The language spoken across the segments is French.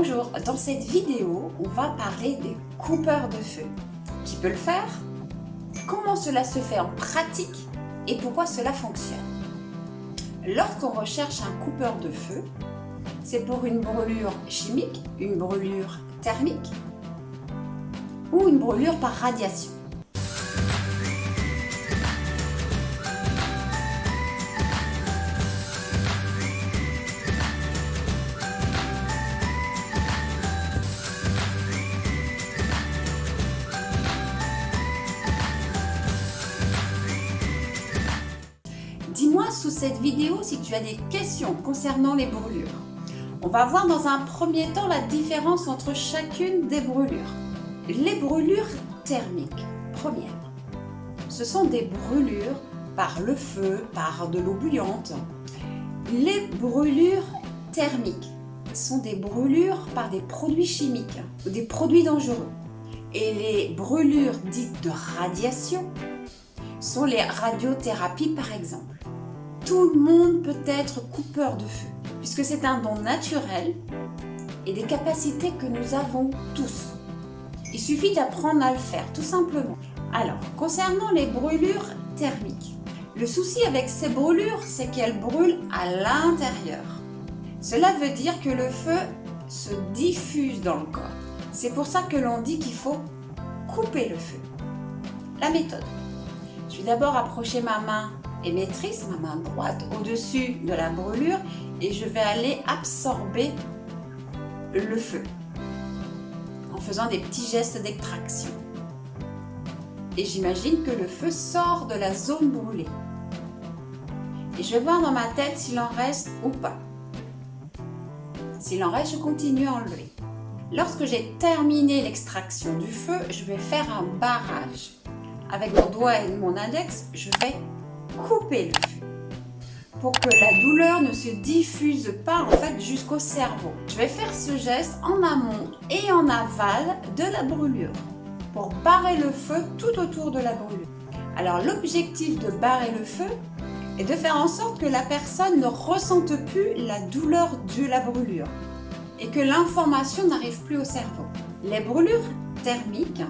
Bonjour, dans cette vidéo, on va parler des coupeurs de feu. Qui peut le faire? Comment cela se fait en pratique et pourquoi cela fonctionne? Lorsqu'on recherche un coupeur de feu, c'est pour une brûlure chimique, une brûlure thermique ou une brûlure par radiation. Dis-moi sous cette vidéo si tu as des questions concernant les brûlures. On va voir dans un premier temps la différence entre chacune des brûlures. Les brûlures thermiques, première, ce sont des brûlures par le feu, par de l'eau bouillante. Les brûlures thermiques sont des brûlures par des produits chimiques ou des produits dangereux. Et les brûlures dites de radiation sont les radiothérapies par exemple. Tout le monde peut être coupeur de feu, puisque c'est un don naturel et des capacités que nous avons tous. Il suffit d'apprendre à le faire, tout simplement. Alors, concernant les brûlures thermiques, le souci avec ces brûlures, c'est qu'elles brûlent à l'intérieur. Cela veut dire que le feu se diffuse dans le corps. C'est pour ça que l'on dit qu'il faut couper le feu. La méthode. Je vais d'abord approcher ma main émettrice, ma main droite, au-dessus de la brûlure et je vais aller absorber le feu en faisant des petits gestes d'extraction. Et j'imagine que le feu sort de la zone brûlée. Et je vais voir dans ma tête s'il en reste ou pas. S'il en reste, je continue à enlever. Lorsque j'ai terminé l'extraction du feu, je vais faire un barrage. Avec mon doigt et mon index, je vais couper le feu pour que la douleur ne se diffuse pas jusqu'au cerveau. Je vais faire ce geste en amont et en aval de la brûlure pour barrer le feu tout autour de la brûlure. Alors l'objectif de barrer le feu est de faire en sorte que la personne ne ressente plus la douleur de la brûlure et que l'information n'arrive plus au cerveau. Les brûlures thermiques,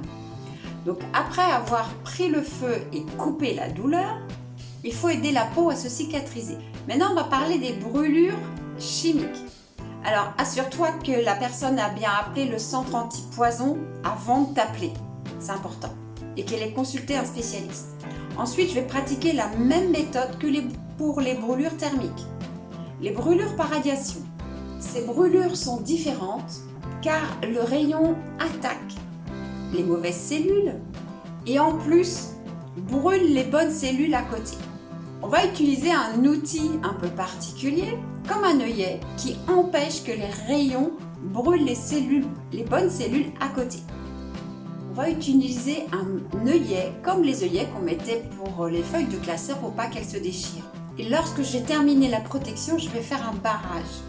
donc après avoir pris le feu et coupé la douleur, il faut aider la peau à se cicatriser. Maintenant, on va parler des brûlures chimiques. Alors, assure-toi que la personne a bien appelé le centre antipoison avant de t'appeler. C'est important. Et qu'elle ait consulté un spécialiste. Ensuite, je vais pratiquer la même méthode que pour les brûlures thermiques. Les brûlures par radiation. Ces brûlures sont différentes car le rayon attaque les mauvaises cellules et en plus brûle les bonnes cellules à côté. On va utiliser un outil un peu particulier comme un œillet qui empêche que les rayons brûlent les bonnes cellules à côté. On va utiliser un œillet comme les œillets qu'on mettait pour les feuilles de classeur pour pas qu'elles se déchirent. Et lorsque j'ai terminé la protection, je vais faire un barrage.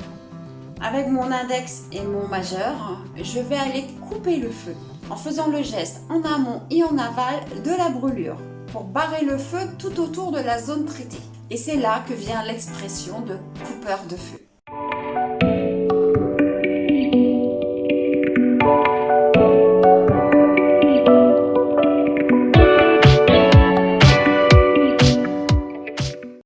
Avec mon index et mon majeur, je vais aller couper le feu en faisant le geste en amont et en aval de la brûlure pour barrer le feu tout autour de la zone traitée. Et c'est là que vient l'expression de coupeur de feu.